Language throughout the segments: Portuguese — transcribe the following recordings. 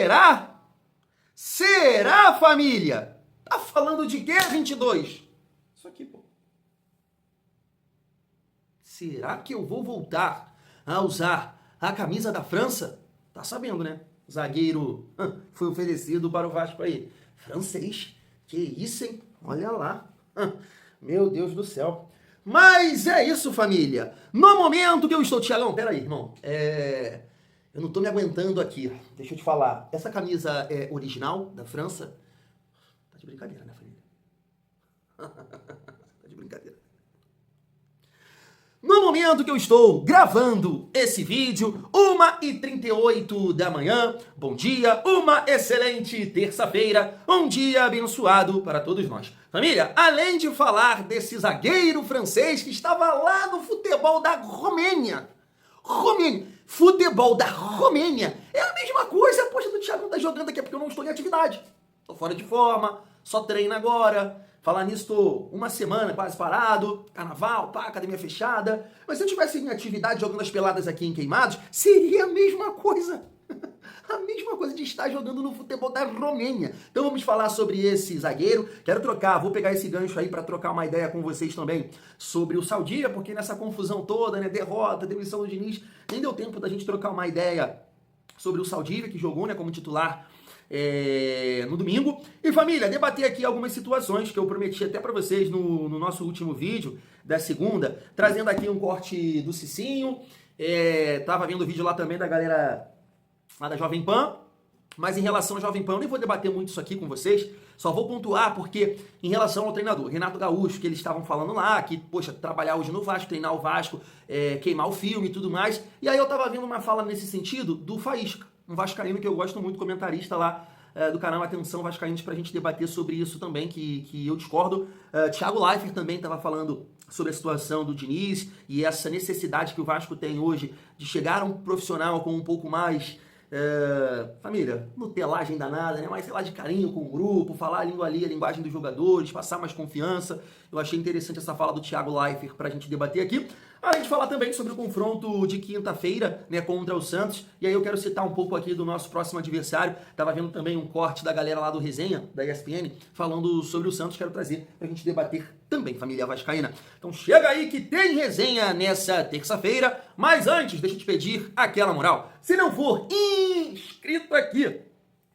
Será? Será, família? Tá falando de quê, 22? Isso aqui, pô. Será que eu vou voltar a usar a camisa da França? Tá sabendo, né? O zagueiro foi oferecido para o Vasco aí. Francês? Que isso, hein? Olha lá. Meu Deus do céu. Mas é isso, família. No momento que eu estou... Tiagão, peraí, irmão. Eu não tô me aguentando aqui. Deixa eu te falar. Essa camisa é original da França? Tá de brincadeira, né, família? Tá de brincadeira. No momento que eu estou gravando esse vídeo, 1h38 da manhã, bom dia, uma excelente terça-feira, um dia abençoado para todos nós. Família, além de falar desse zagueiro francês que estava lá no futebol da Romênia, futebol da Romênia, é a mesma coisa, poxa, do Thiago não tá jogando aqui, é porque eu não estou em atividade, tô fora de forma, só treino agora. Falar nisso, tô uma semana quase parado, carnaval, pá, academia fechada. Mas se eu tivesse em atividade jogando as peladas aqui em Queimados, seria a mesma coisa. A mesma coisa de estar jogando no futebol da Romênia. Então vamos falar sobre esse zagueiro. Vou pegar esse gancho aí para trocar uma ideia com vocês também sobre o Saldivia, porque nessa confusão toda, né, derrota, demissão do Diniz, nem deu tempo da gente trocar uma ideia sobre o Saldivia, que jogou, né, como titular no domingo. E família, debater aqui algumas situações que eu prometi até para vocês no nosso último vídeo da segunda, trazendo aqui um corte do Cicinho, tava vendo o vídeo lá também da galera lá da Jovem Pan, mas em relação à Jovem Pan eu nem vou debater muito isso aqui com vocês, só vou pontuar porque em relação ao treinador, Renato Gaúcho, que eles estavam falando lá, que, poxa, trabalhar hoje no Vasco, treinar o Vasco, queimar o filme e tudo mais, e aí eu tava vendo uma fala nesse sentido do Faísca, um vascaíno que eu gosto muito, comentarista lá do canal Atenção Vascaínos, pra gente debater sobre isso também, que eu discordo. Thiago Leifert também estava falando sobre a situação do Diniz e essa necessidade que o Vasco tem hoje de chegar a um profissional com um pouco mais, família, nutelagem danada, né? Mas sei lá, de carinho com o grupo, falar a língua ali, a linguagem dos jogadores, passar mais confiança. Eu achei interessante essa fala do Thiago Leifert pra gente debater aqui. Além de falar também sobre o confronto de quinta-feira, né, contra o Santos. E aí eu quero citar um pouco aqui do nosso próximo adversário. Tava vendo também um corte da galera lá do Resenha, da ESPN, falando sobre o Santos. Quero trazer pra gente debater também, família vascaína. Então chega aí que tem resenha nessa terça-feira. Mas antes, deixa eu te pedir aquela moral. Se não for inscrito aqui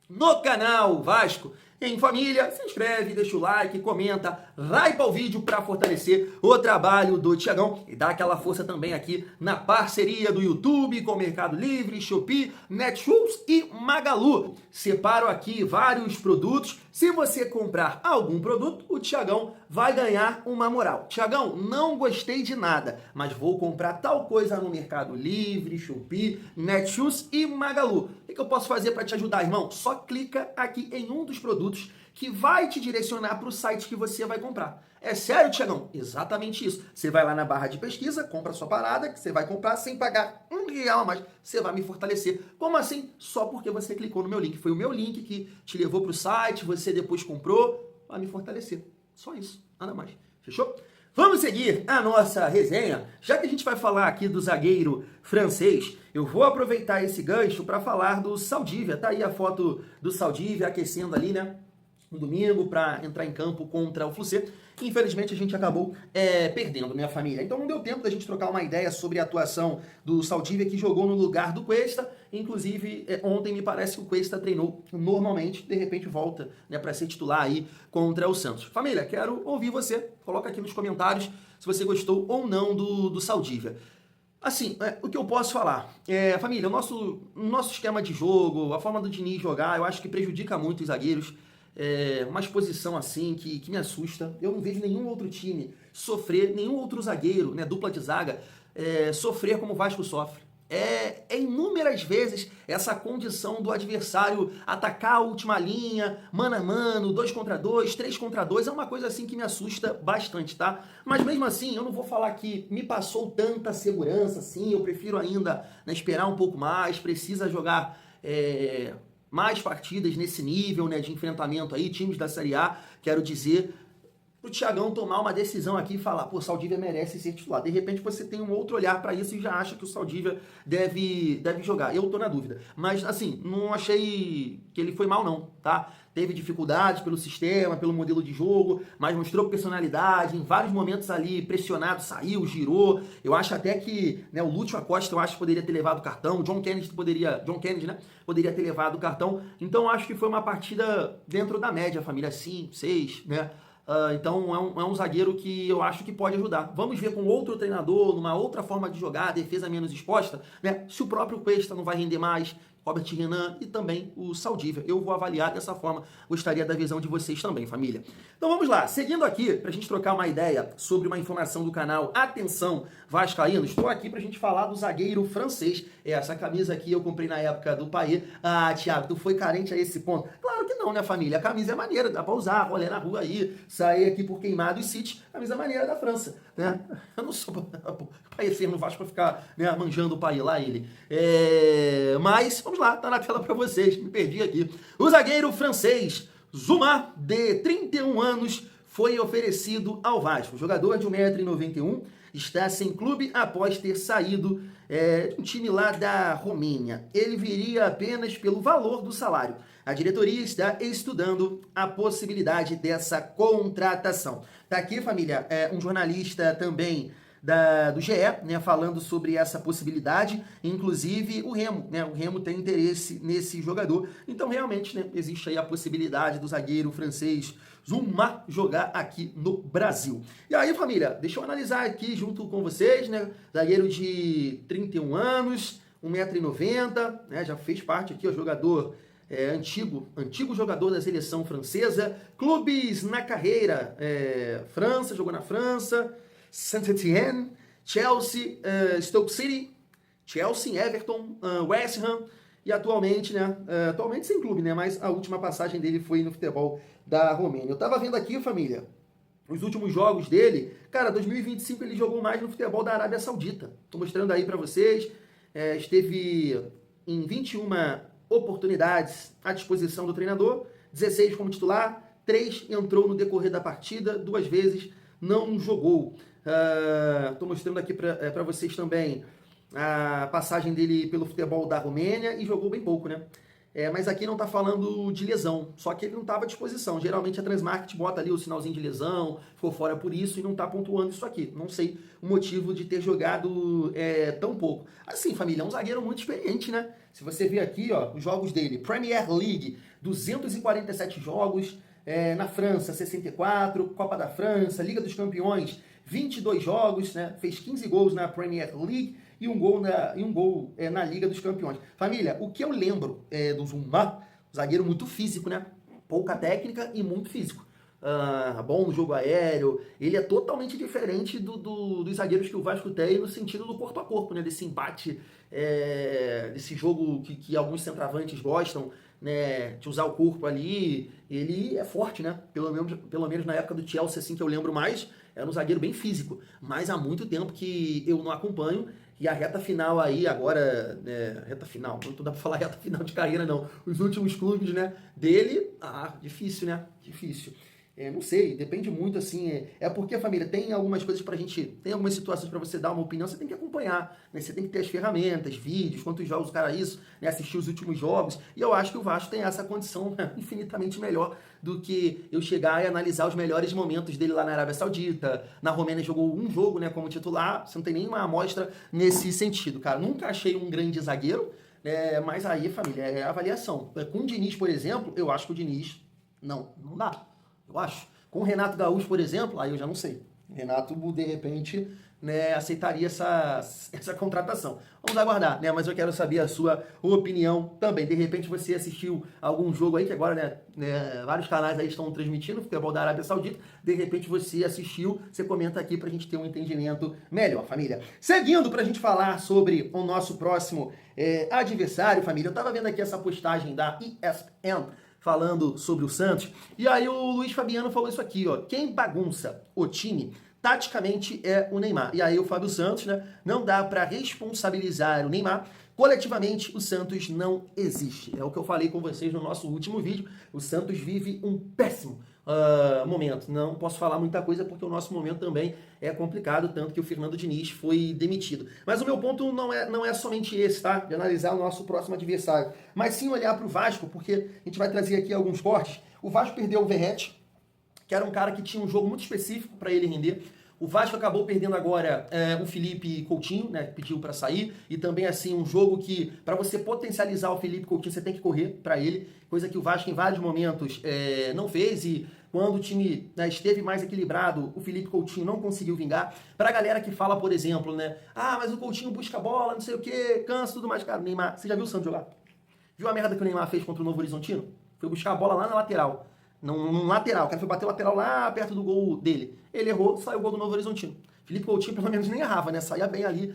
no canal Vasco em Família, se inscreve, deixa o like, comenta, vai para o vídeo para fortalecer o trabalho do Thiagão e dá aquela força também aqui na parceria do YouTube com o Mercado Livre, Shopee, Netshoes e Magalu. Separo aqui vários produtos. Se você comprar algum produto, o Thiagão vai ganhar uma moral. Thiagão, não gostei de nada, mas vou comprar tal coisa no Mercado Livre, Shopee, Netshoes e Magalu. O que eu posso fazer para te ajudar, irmão? Só clica aqui em um dos produtos que vai te direcionar para o site que você vai comprar. É sério, Thiagão? Exatamente isso. Você vai lá na barra de pesquisa, compra a sua parada, que você vai comprar sem pagar R$1 a mais. Você vai me fortalecer. Como assim? Só porque você clicou no meu link. Foi o meu link que te levou para o site, você depois comprou, vai me fortalecer. Só isso, nada mais. Fechou? Vamos seguir a nossa resenha. Já que a gente vai falar aqui do zagueiro francês, eu vou aproveitar esse gancho para falar do Saldivia. Tá aí a foto do Saldivia aquecendo ali, né? No domingo, para entrar em campo contra o Fluminense. Infelizmente, a gente acabou perdendo, minha família. Então, não deu tempo da gente trocar uma ideia sobre a atuação do Saldivia, que jogou no lugar do Cuesta. Inclusive, ontem me parece que o Cuesta treinou normalmente. De repente, volta, né, para ser titular aí contra o Santos. Família, quero ouvir você. Coloca aqui nos comentários se você gostou ou não do Saldivia. Assim, o que eu posso falar? Família, o nosso esquema de jogo, a forma do Diniz jogar, eu acho que prejudica muito os zagueiros. Uma exposição assim que me assusta. Eu não vejo nenhum outro time sofrer, nenhum outro zagueiro, né, dupla de zaga, sofrer como o Vasco sofre. Inúmeras vezes essa condição do adversário atacar a última linha, mano a mano, 2 contra 2, 3 contra 2, é uma coisa assim que me assusta bastante, tá? Mas mesmo assim, eu não vou falar que me passou tanta segurança assim, eu prefiro ainda, né, esperar um pouco mais, precisa jogar mais partidas nesse nível, né, de enfrentamento aí, times da Série A, quero dizer, pro Thiagão tomar uma decisão aqui e falar, pô, Saldívia merece ser titular. De repente você tem um outro olhar para isso e já acha que o Saldívia deve jogar. Eu tô na dúvida. Mas, assim, não achei que ele foi mal, não, tá? Teve dificuldades pelo sistema, pelo modelo de jogo, mas mostrou personalidade, em vários momentos ali pressionado, saiu, girou. Eu acho até que, né, o Lúcio Acosta, eu acho que poderia ter levado o cartão, o John Kennedy, né, poderia ter levado o cartão. Então, eu acho que foi uma partida dentro da média, família, 5, 6, né? Então é um zagueiro que eu acho que pode ajudar. Vamos ver com outro treinador, numa outra forma de jogar, defesa menos exposta, né? Se o próprio Cuesta não vai render mais, Robert Renan e também o Saldívia. Eu vou avaliar dessa forma. Gostaria da visão de vocês também, família. Então vamos lá. Seguindo aqui, para a gente trocar uma ideia sobre uma informação do canal Atenção Vascaíno, estou aqui para a gente falar do zagueiro francês. Essa camisa aqui eu comprei na época do Payet. Ah, Thiago, tu foi carente a esse ponto? Claro que não, né, família? A camisa é maneira, dá para usar, rolê na rua aí, sair aqui por Queimados e City. Camisa maneira da França, né? Eu não sou Payet no Vasco para ficar, né, manjando o Payet lá, ele. Mas, vamos lá, tá na tela para vocês, me perdi aqui. O zagueiro francês Zouma, de 31 anos, foi oferecido ao Vasco. O jogador de 1,91 m está sem clube após ter saído de um time lá da Romênia. Ele viria apenas pelo valor do salário. A diretoria está estudando a possibilidade dessa contratação. Tá aqui, família, um jornalista também do GE, né, falando sobre essa possibilidade, inclusive o Remo, né, o Remo tem interesse nesse jogador, então realmente, né, existe aí a possibilidade do zagueiro francês Zouma jogar aqui no Brasil. E aí, família, deixa eu analisar aqui junto com vocês, né, zagueiro de 31 anos, 1,90 m, né, já fez parte aqui, o jogador antigo jogador da seleção francesa, clubes na carreira, França, jogou na França, Saint-Étienne, Chelsea, Stoke City, Chelsea, Everton, West Ham e atualmente, né, atualmente sem clube, né, mas a última passagem dele foi no futebol da Romênia. Eu tava vendo aqui, família, os últimos jogos dele, cara, 2025 ele jogou mais no futebol da Arábia Saudita. Tô mostrando aí para vocês, esteve em 21 oportunidades à disposição do treinador, 16 como titular, 3 entrou no decorrer da partida, 2 vezes não jogou. Estou mostrando aqui para vocês também a passagem dele pelo futebol da Romênia e jogou bem pouco, né? Mas aqui não está falando de lesão, só que ele não estava à disposição. Geralmente a Transmarket bota ali o sinalzinho de lesão, ficou fora por isso e não está pontuando isso aqui. Não sei o motivo de ter jogado tão pouco. Assim, família, é um zagueiro muito experiente, né? Se você ver aqui, ó, os jogos dele, Premier League, 247 jogos, na França, 64, Copa da França, Liga dos Campeões, 22 jogos, né? Fez 15 gols na Premier League e um gol na Liga dos Campeões. Família, o que eu lembro do Zouma, zagueiro muito físico, né? Pouca técnica e muito físico. Bom no jogo aéreo, ele é totalmente diferente dos zagueiros que o Vasco tem no sentido do corpo a corpo, né? Desse embate, desse jogo que alguns centroavantes gostam, né, de usar o corpo ali. Ele é forte, né? Pelo menos na época do Chelsea, assim, que eu lembro mais, era um zagueiro bem físico, mas há muito tempo que eu não acompanho. E a reta final aí, agora, reta final, não dá pra falar reta final de carreira, não. Os últimos clubes, né, dele, difícil, né? Difícil. Não sei, depende muito, assim, porque, família, tem algumas coisas pra gente, tem algumas situações pra você dar uma opinião, você tem que acompanhar, né? Você tem que ter as ferramentas, vídeos, quantos jogos o cara isso, né? Assistir os últimos jogos, e eu acho que o Vasco tem essa condição, né, infinitamente melhor do que eu chegar e analisar os melhores momentos dele lá na Arábia Saudita. Na Romênia jogou um jogo, né, como titular, você não tem nenhuma amostra nesse sentido, cara. Nunca achei um grande zagueiro, mas aí, família, é avaliação. Com o Diniz, por exemplo, eu acho que o Diniz, não dá. Eu acho. Com o Renato Gaúcho, por exemplo, aí eu já não sei. O Renato, de repente, né, aceitaria essa contratação. Vamos aguardar, né? Mas eu quero saber a sua opinião também. De repente você assistiu algum jogo aí, que agora, né, vários canais aí estão transmitindo futebol da Arábia Saudita. De repente você assistiu, você comenta aqui pra gente ter um entendimento melhor, família. Seguindo pra gente falar sobre o nosso próximo adversário, família. Eu tava vendo aqui essa postagem da ESPN, falando sobre o Santos, e aí o Luiz Fabiano falou isso aqui, ó, quem bagunça o time taticamente é o Neymar. E aí o Fábio Santos, né, não dá para responsabilizar o Neymar Coletivamente, o Santos não existe. É o que eu falei com vocês no nosso último vídeo. O Santos vive um péssimo momento. Não posso falar muita coisa porque o nosso momento também é complicado, tanto que o Fernando Diniz foi demitido. Mas o meu ponto não é somente esse, tá? De analisar o nosso próximo adversário. Mas sim olhar para o Vasco, porque a gente vai trazer aqui alguns cortes. O Vasco perdeu o Verratti, que era um cara que tinha um jogo muito específico para ele render. O Vasco acabou perdendo agora o Felipe Coutinho, né, que pediu para sair, e também assim um jogo que, para você potencializar o Felipe Coutinho, você tem que correr para ele, coisa que o Vasco em vários momentos não fez, e quando o time, né, esteve mais equilibrado, o Felipe Coutinho não conseguiu vingar. Pra galera que fala, por exemplo, né, mas o Coutinho busca a bola, não sei o que, cansa, tudo mais, cara, o Neymar, você já viu o Santos jogar? Viu a merda que o Neymar fez contra o Novo Horizontino? Foi buscar a bola lá na lateral. Num lateral, o cara foi bater o lateral lá perto do gol dele. Ele errou, saiu o gol do Novo Horizontino. Felipe Coutinho pelo menos nem errava, né? Saía bem ali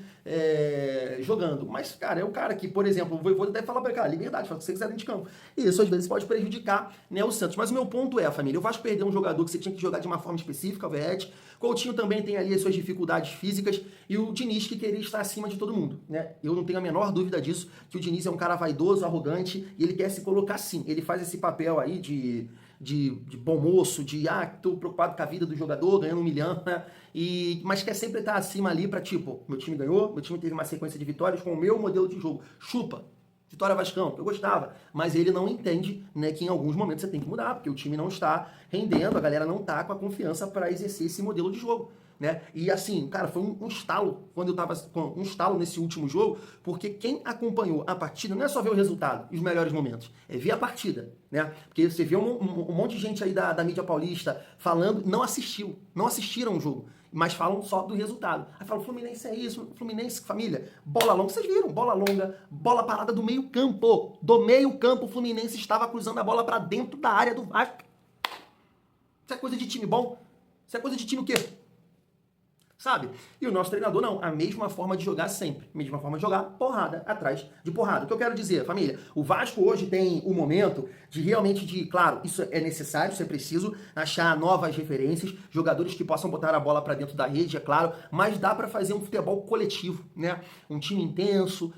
jogando. Mas, cara, é um cara que, por exemplo, o Vojvoda deve falar pra ele, cara, liberdade, fala o que você quiser dentro de campo. E isso às vezes pode prejudicar, né, o Santos. Mas o meu ponto é, família, o Vasco perdeu um jogador que você tinha que jogar de uma forma específica, o Verratti. Coutinho também tem ali as suas dificuldades físicas. E o Diniz que queria estar acima de todo mundo, né? Eu não tenho a menor dúvida disso, que o Diniz é um cara vaidoso, arrogante, e ele quer se colocar sim. Ele faz esse papel aí de bom moço, tô preocupado com a vida do jogador, ganhando 1 milhão, né? Mas quer sempre estar acima ali pra, tipo, meu time ganhou, meu time teve uma sequência de vitórias com o meu modelo de jogo. Chupa! Vitória Vascão, que eu gostava. Mas ele não entende, né, que em alguns momentos você tem que mudar, porque o time não está rendendo, a galera não tá com a confiança para exercer esse modelo de jogo. Né? E assim, cara, foi um estalo quando eu tava com um estalo nesse último jogo, porque quem acompanhou a partida não é só ver o resultado e os melhores momentos, é ver a partida, né? Porque você vê um monte de gente aí da mídia paulista falando, não assistiram o jogo, mas falam só do resultado. Aí falam, Fluminense é isso, Fluminense, família, bola longa, vocês viram, bola longa, bola parada do meio campo, o Fluminense estava cruzando a bola para dentro da área do Vasco. Isso é coisa de time bom? Isso é coisa de time o quê? Sabe? E o nosso treinador não, a mesma forma de jogar sempre, a mesma forma de jogar, porrada atrás de porrada. O que eu quero dizer, família, o Vasco hoje tem o momento de realmente, claro, isso é necessário, isso é preciso, achar novas referências, jogadores que possam botar a bola para dentro da rede, é claro, mas dá para fazer um futebol coletivo, né? Um time intenso,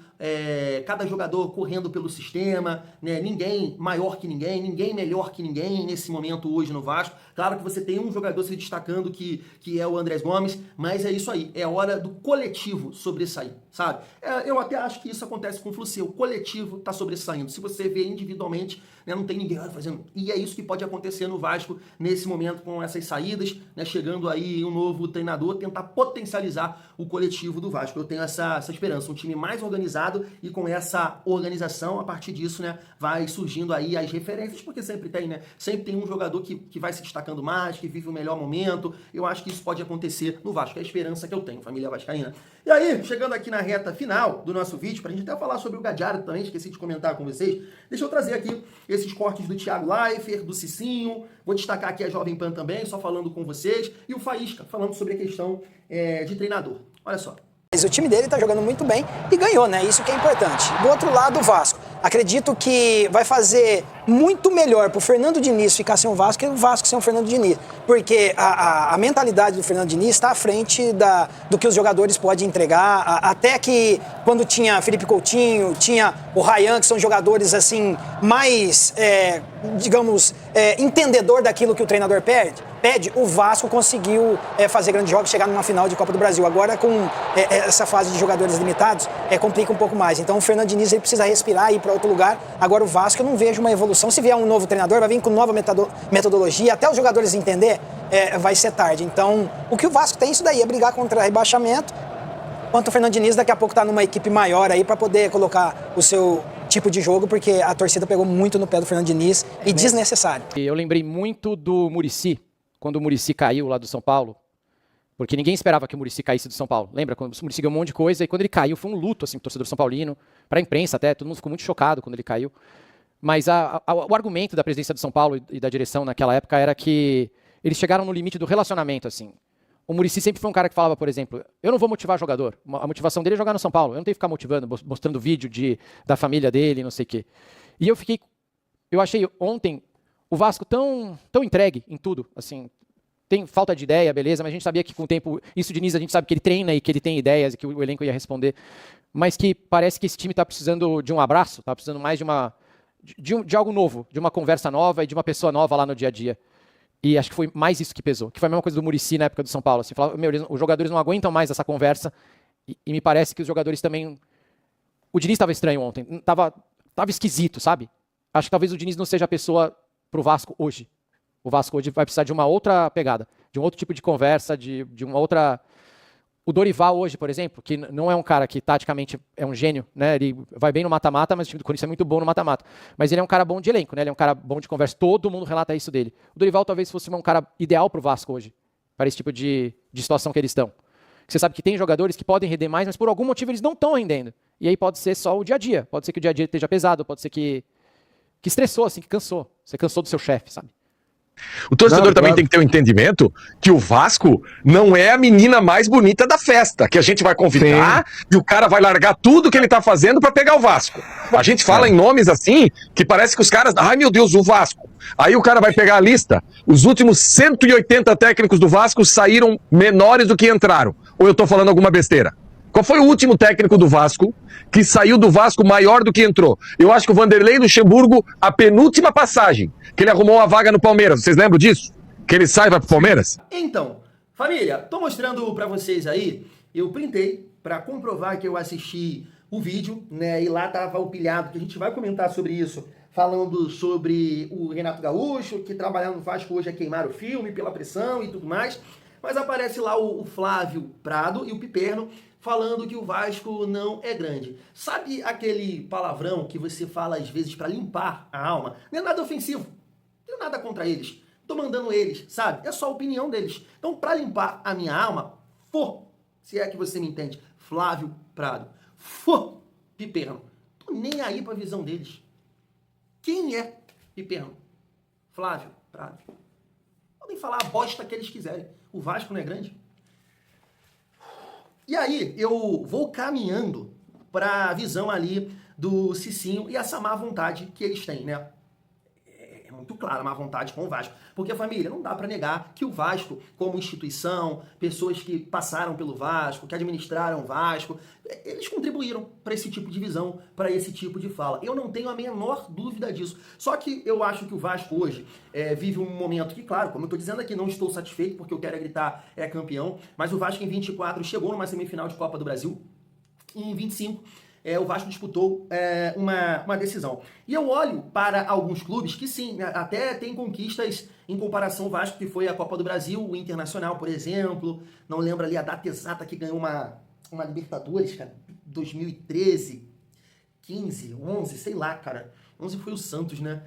cada jogador correndo pelo sistema, né? Ninguém maior que ninguém melhor que ninguém nesse momento hoje no Vasco. Claro que você tem um jogador se destacando que é o Andrés Gomes, mas é isso aí, é hora do coletivo sobressair, sabe? Eu até acho que isso acontece com o Fluminense, o coletivo tá sobressaindo. Se você vê individualmente, né, não tem ninguém fazendo. E é isso que pode acontecer no Vasco nesse momento com essas saídas, né, chegando aí um novo treinador, tentar potencializar o coletivo do Vasco. Eu tenho essa esperança, um time mais organizado e com essa organização, a partir disso, né, vai surgindo aí as referências, porque sempre tem, né? Sempre tem um jogador que vai se destacando mais, que vive o melhor momento. Eu acho que isso pode acontecer no Vasco, é a esperança que eu tenho, família vascaína. E aí, chegando aqui na reta final do nosso vídeo, pra gente até falar sobre o Gadiardo também, esqueci de comentar com vocês, deixa eu trazer aqui esses cortes do Thiago Leifert, do Cicinho, vou destacar aqui a Jovem Pan também, só falando com vocês, e o Faísca, falando sobre a questão de treinador. Olha só. O time dele está jogando muito bem e ganhou, né? Isso que é importante. Do outro lado, o Vasco. Acredito que vai fazer muito melhor pro Fernando Diniz ficar sem o Vasco que o Vasco sem o Fernando Diniz. Porque a mentalidade do Fernando Diniz está à frente do que os jogadores podem entregar. Até que quando tinha Felipe Coutinho, tinha o Ryan, que são jogadores assim mais, entendedor daquilo que o treinador pede, o Vasco conseguiu fazer grandes jogos, chegar numa final de Copa do Brasil. Agora, com essa fase de jogadores limitados, complica um pouco mais. Então, o Fernando Diniz ele precisa respirar e ir para outro lugar. Agora, o Vasco, eu não vejo uma evolução. Se vier um novo treinador, vai vir com nova metodologia. Até os jogadores entender, vai ser tarde. Então, o que o Vasco tem isso daí, é brigar contra rebaixamento. Enquanto o Fernando Diniz daqui a pouco está numa equipe maior aí para poder colocar o seu tipo de jogo, porque a torcida pegou muito no pé do Fernando Diniz e desnecessário. Eu lembrei muito do Muricy, quando o Muricy caiu lá do São Paulo, porque ninguém esperava que o Muricy caísse do São Paulo. Lembra? Quando o Muricy ganhou um monte de coisa e quando ele caiu foi um luto, assim, pro torcedor são paulino, para a imprensa até, todo mundo ficou muito chocado quando ele caiu. Mas o argumento da presidência do São Paulo e da direção naquela época era que eles chegaram no limite do relacionamento, assim. O Muricy sempre foi um cara que falava, por exemplo, eu não vou motivar jogador, a motivação dele é jogar no São Paulo, eu não tenho que ficar motivando, mostrando vídeo da família dele, não sei o quê. E eu achei ontem o Vasco tão entregue em tudo, assim, tem falta de ideia, beleza, mas a gente sabia que com o tempo, isso o Diniz a gente sabe que ele treina e que ele tem ideias e que o elenco ia responder, mas que parece que esse time está precisando de um abraço, está precisando mais de algo novo, de uma conversa nova e de uma pessoa nova lá no dia a dia. E acho que foi mais isso que pesou, que foi a mesma coisa do Muricy na época do São Paulo. Assim, falava, os jogadores não aguentam mais essa conversa e me parece que os jogadores também... O Diniz estava estranho ontem, estava esquisito, sabe? Acho que talvez o Diniz não seja a pessoa pro Vasco hoje. O Vasco hoje vai precisar de uma outra pegada, de um outro tipo de conversa, de uma outra... O Dorival hoje, por exemplo, que não é um cara que taticamente é um gênio, né? Ele vai bem no mata-mata, mas o time do Corinthians é muito bom no mata-mata. Mas ele é um cara bom de elenco, né? Ele é um cara bom de conversa. Todo mundo relata isso dele. O Dorival talvez fosse um cara ideal pro Vasco hoje, para esse tipo de situação que eles estão. Você sabe que tem jogadores que podem render mais, mas por algum motivo eles não estão rendendo. E aí pode ser só o dia a dia. Pode ser que o dia a dia esteja pesado, pode ser que estressou, assim, que cansou. Você cansou do seu chefe, sabe? O torcedor também tem que ter um entendimento que o Vasco não é a menina mais bonita da festa, que a gente vai convidar e o cara vai largar tudo que ele tá fazendo pra pegar o Vasco. A gente fala em nomes assim, que parece que os caras, ai meu Deus, o Vasco. Aí o cara vai pegar a lista, os últimos 180 técnicos do Vasco saíram menores do que entraram. Ou eu tô falando alguma besteira? Qual foi o último técnico do Vasco que saiu do Vasco maior do que entrou? Eu acho que o Vanderlei Luxemburgo, a penúltima passagem, que ele arrumou a vaga no Palmeiras. Vocês lembram disso? Que ele sai e vai pro Palmeiras? Então, família, tô mostrando pra vocês aí, eu printei pra comprovar que eu assisti o vídeo, né, e lá tava o pilhado, que a gente vai comentar sobre isso, falando sobre o Renato Gaúcho, que trabalhando no Vasco hoje é queimar o filme pela pressão e tudo mais, mas aparece lá o Flávio Prado e o Piperno falando que o Vasco não é grande. Sabe aquele palavrão que você fala às vezes pra limpar a alma? Não é nada ofensivo, não tenho nada contra eles, tô mandando eles, sabe? É só a opinião deles. Então, pra limpar a minha alma, se é que você me entende, Flávio Prado, Piperno, tô nem aí pra visão deles. Quem é Piperno? Flávio Prado. Podem falar a bosta que eles quiserem. O Vasco não é grande. E aí, eu vou caminhando para a visão ali do Cicinho e essa má vontade que eles têm, né? É muito clara a má vontade com o Vasco. Porque, família, não dá para negar que o Vasco, como instituição, pessoas que passaram pelo Vasco, que administraram o Vasco, eles contribuíram para esse tipo de visão, para esse tipo de fala. Eu não tenho a menor dúvida disso. Só que eu acho que o Vasco hoje vive um momento que, claro, como eu estou dizendo aqui, não estou satisfeito, porque eu quero gritar é campeão, mas o Vasco em 24 chegou numa semifinal de Copa do Brasil, e em 25 o Vasco disputou uma decisão. E eu olho para alguns clubes que sim, até tem conquistas em comparação ao Vasco, que foi a Copa do Brasil, o Internacional, por exemplo, não lembro ali a data exata que ganhou uma Libertadores, cara, 2013, 15, 11, sei lá, cara, 11 foi o Santos, né?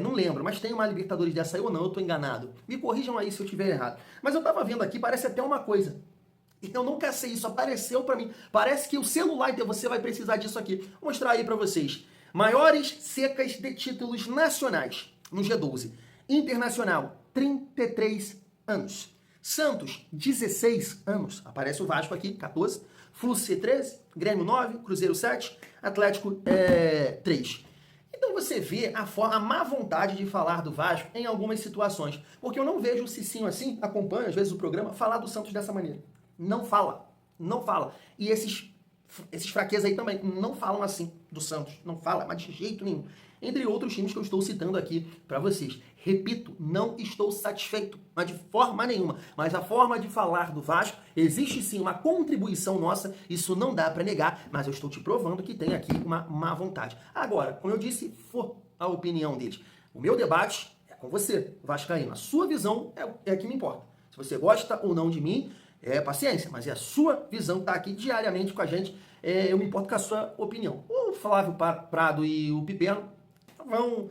Não lembro, mas tem uma Libertadores dessa aí ou não, eu tô enganado. Me corrijam aí se eu estiver errado. Mas eu tava vendo aqui, parece até uma coisa. Eu não cacei isso, apareceu pra mim. Parece que o celular, então você vai precisar disso aqui. Vou mostrar aí pra vocês. Maiores secas de títulos nacionais no G12. Internacional, 33 anos. Santos, 16 anos. Aparece o Vasco aqui, 14. Fluminense, 13. Grêmio, 9. Cruzeiro, 7. Atlético, 3. Então você vê a má vontade de falar do Vasco em algumas situações. Porque eu não vejo o Cicinho assim, acompanho às vezes o programa, falar do Santos dessa maneira. Não fala, não fala. E esses fraquezas aí também não falam assim do Santos, não fala, mas de jeito nenhum. Entre outros times que eu estou citando aqui para vocês. Repito, não estou satisfeito, mas de forma nenhuma. Mas a forma de falar do Vasco, existe sim uma contribuição nossa, isso não dá para negar, mas eu estou te provando que tem aqui uma má vontade. Agora, como eu disse, a opinião deles. O meu debate é com você, vascaíno. A sua visão é a que me importa. Se você gosta ou não de mim, paciência, mas é a sua visão que está aqui diariamente com a gente. Eu me importo com a sua opinião. O Flávio Prado e o Piperno vão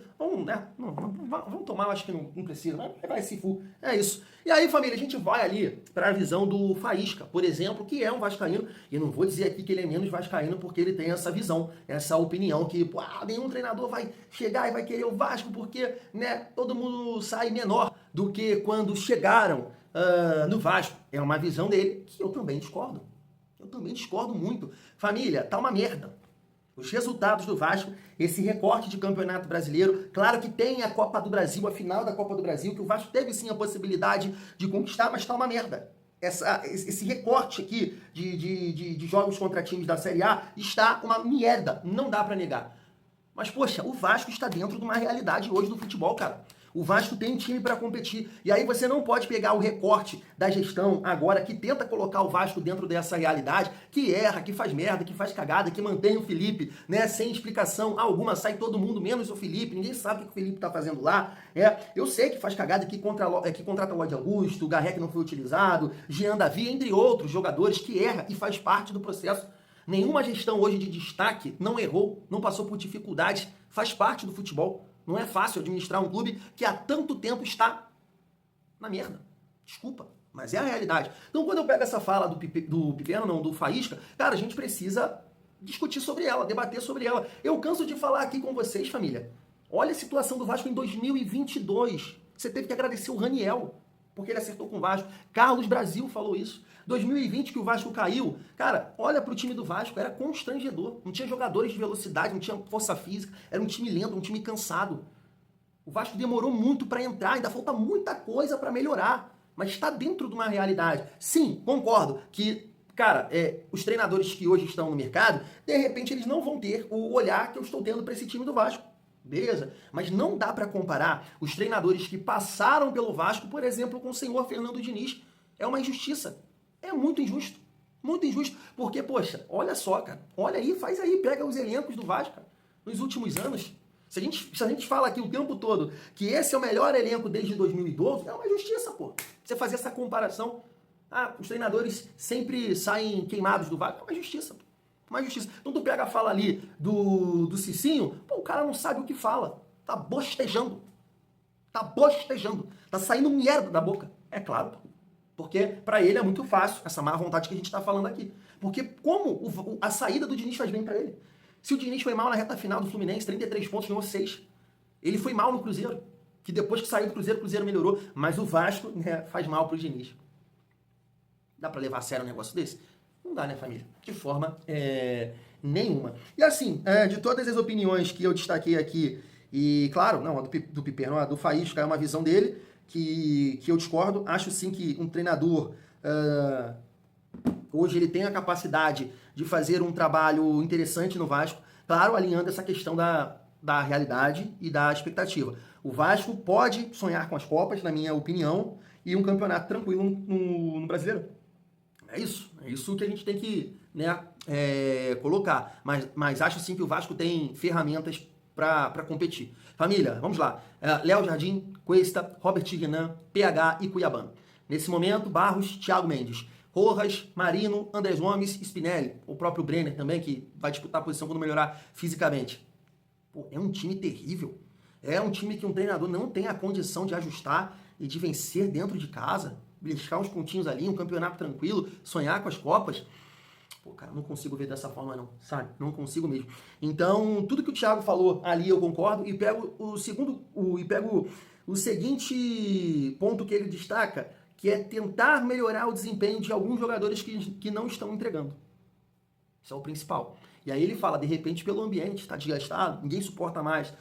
tomar, eu acho que não precisa, mas vai se for. É isso. E aí, família, a gente vai ali para a visão do Faísca, por exemplo, que é um vascaíno, e eu não vou dizer aqui que ele é menos vascaíno porque ele tem essa visão, essa opinião que nenhum treinador vai chegar e vai querer o Vasco porque, né, todo mundo sai menor do que quando chegaram no Vasco. É uma visão dele que eu também discordo. Eu também discordo muito. Família, tá uma merda. Os resultados do Vasco, esse recorte de campeonato brasileiro, claro que tem a Copa do Brasil, a final da Copa do Brasil, que o Vasco teve sim a possibilidade de conquistar, mas tá uma merda. Esse recorte aqui de jogos contra times da Série A está uma merda, não dá pra negar. Mas, poxa, o Vasco está dentro de uma realidade hoje do futebol, cara. O Vasco tem um time para competir. E aí você não pode pegar o recorte da gestão agora que tenta colocar o Vasco dentro dessa realidade, que erra, que faz merda, que faz cagada, que mantém o Felipe, né, sem explicação alguma. Sai todo mundo, menos o Felipe. Ninguém sabe o que o Felipe tá fazendo lá. Eu sei que faz cagada, que contrata o Lodi Augusto, o Garré que não foi utilizado, Jean Davi, entre outros jogadores, que erra e faz parte do processo. Nenhuma gestão hoje de destaque não errou, não passou por dificuldades, faz parte do futebol. Não é fácil administrar um clube que há tanto tempo está na merda. Desculpa, mas é a realidade. Então, quando eu pego essa fala do Faísca, cara, a gente precisa discutir sobre ela, debater sobre ela. Eu canso de falar aqui com vocês, família. Olha a situação do Vasco em 2022. Você teve que agradecer o Raniel, porque ele acertou com o Vasco. Carlos Brasil falou isso. 2020 que o Vasco caiu, cara, olha pro time do Vasco, era constrangedor. Não tinha jogadores de velocidade, não tinha força física, era um time lento, um time cansado. O Vasco demorou muito para entrar, ainda falta muita coisa para melhorar, mas está dentro de uma realidade. Sim, concordo que, cara, os treinadores que hoje estão no mercado, de repente eles não vão ter o olhar que eu estou tendo para esse time do Vasco. Beleza? Mas não dá para comparar os treinadores que passaram pelo Vasco, por exemplo, com o senhor Fernando Diniz. É uma injustiça. É muito injusto. Muito injusto. Porque, poxa, olha só, cara. Olha aí, faz aí, pega os elencos do Vasco, cara, nos últimos anos. Se a gente fala aqui o tempo todo que esse é o melhor elenco desde 2012, é uma injustiça, pô. Você fazer essa comparação. Os treinadores sempre saem queimados do Vasco. É uma injustiça, pô. Uma justiça. Então tu pega a fala ali do Cicinho, pô, o cara não sabe o que fala. Tá bostejando. Tá bostejando. Tá saindo merda da boca. É claro. Porque pra ele é muito fácil essa má vontade que a gente tá falando aqui. Porque como a saída do Diniz faz bem pra ele? Se o Diniz foi mal na reta final do Fluminense, 33 pontos, ganhou 6. Ele foi mal no Cruzeiro. Que depois que saiu do Cruzeiro, o Cruzeiro melhorou. Mas o Vasco, né, faz mal pro Diniz. Dá pra levar a sério um negócio desse? Não dá, né, família? De forma nenhuma. E assim, de todas as opiniões que eu destaquei aqui, e claro, não, a do Piperno, a do Faísca é uma visão dele, que eu discordo. Acho sim que um treinador, hoje ele tem a capacidade de fazer um trabalho interessante no Vasco, claro, alinhando essa questão da realidade e da expectativa. O Vasco pode sonhar com as Copas, na minha opinião, e um campeonato tranquilo no Brasileiro. É isso que a gente tem que, né, colocar. Mas acho sim que o Vasco tem ferramentas para competir. Família, vamos lá. Léo Jardim, Cuesta, Robert Renan, PH e Cuiabá. Nesse momento, Barros, Thiago Mendes, Rojas, Marino, Andrés Gomes, Spinelli, o próprio Brenner também, que vai disputar a posição quando melhorar fisicamente. Pô, é um time terrível. É um time que um treinador não tem a condição de ajustar e de vencer dentro de casa. Beliscar uns pontinhos ali, um campeonato tranquilo, sonhar com as Copas. Pô, cara, não consigo ver dessa forma não, sabe? Não consigo mesmo. Então, tudo que o Thiago falou ali eu concordo e pego o seguinte ponto que ele destaca, que é tentar melhorar o desempenho de alguns jogadores que não estão entregando. Isso é o principal. E aí ele fala, de repente, pelo ambiente, está desgastado, ninguém suporta mais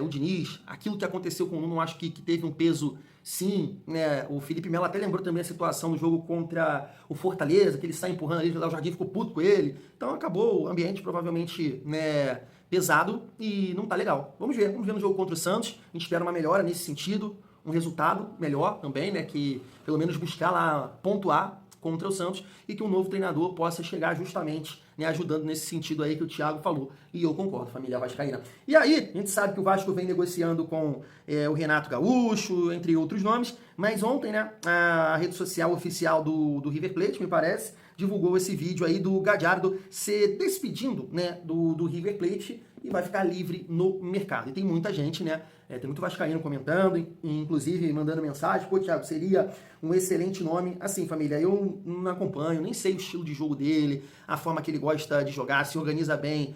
o Diniz, aquilo que aconteceu com o Nuno, acho que teve um peso, sim, né? O Felipe Melo até lembrou também a situação do jogo contra o Fortaleza, que ele sai empurrando ali, o Jardim ficou puto com ele, então acabou o ambiente provavelmente, né, pesado e não tá legal. Vamos ver no jogo contra o Santos, a gente espera uma melhora nesse sentido, um resultado melhor também, né, que pelo menos buscar lá pontuar contra o Santos e que um novo treinador possa chegar justamente, né, ajudando nesse sentido aí que o Thiago falou. E eu concordo, família vascaína. E aí, a gente sabe que o Vasco vem negociando com o Renato Gaúcho, entre outros nomes, mas ontem, né, a rede social oficial do River Plate, me parece, divulgou esse vídeo aí do Gallardo se despedindo, né, do River Plate e vai ficar livre no mercado. E tem muita gente, né, tem muito vascaíno comentando, inclusive mandando mensagem, pô, Thiago, seria um excelente nome. Assim, família, eu não acompanho, nem sei o estilo de jogo dele, a forma que ele gosta de jogar, se organiza bem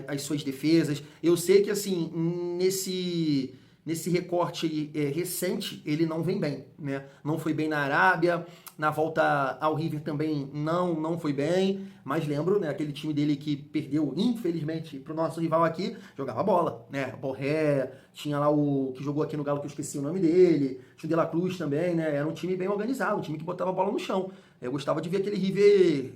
as suas defesas. Eu sei que, assim, nesse recorte recente, ele não vem bem, né? Não foi bem na Arábia, na volta ao River também não foi bem, mas lembro, né, aquele time dele que perdeu, infelizmente, pro nosso rival aqui, jogava bola, né? Borré, tinha lá o que jogou aqui no Galo, que eu esqueci o nome dele, tinha o De La Cruz também, né? Era um time bem organizado, um time que botava a bola no chão. Eu gostava de ver aquele River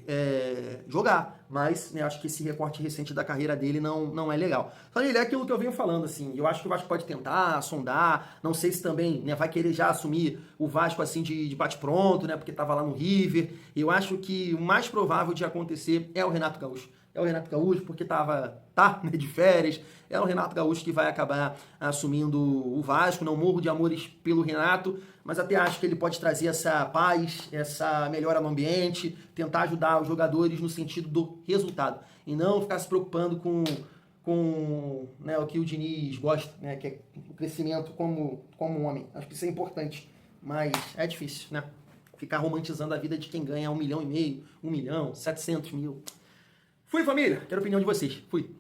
jogar, mas né, acho que esse recorte recente da carreira dele não é legal. Só ele é aquilo que eu venho falando, assim, eu acho que o Vasco pode tentar, sondar, não sei se também né, vai querer já assumir o Vasco assim de bate-pronto, né, porque tava lá no River. Eu acho que o mais provável de acontecer é o Renato Gaúcho. É o Renato Gaúcho porque tá né, de férias, é o Renato Gaúcho que vai acabar assumindo o Vasco, não morro de amores pelo Renato, mas até acho que ele pode trazer essa paz, essa melhora no ambiente, tentar ajudar os jogadores no sentido do resultado, e não ficar se preocupando com né, o que o Diniz gosta, né, que é o crescimento como homem. Acho que isso é importante, mas é difícil, né? Ficar romantizando a vida de quem ganha 1,5 milhão, 1 milhão, 700 mil. Fui, família. Quero a opinião de vocês. Fui.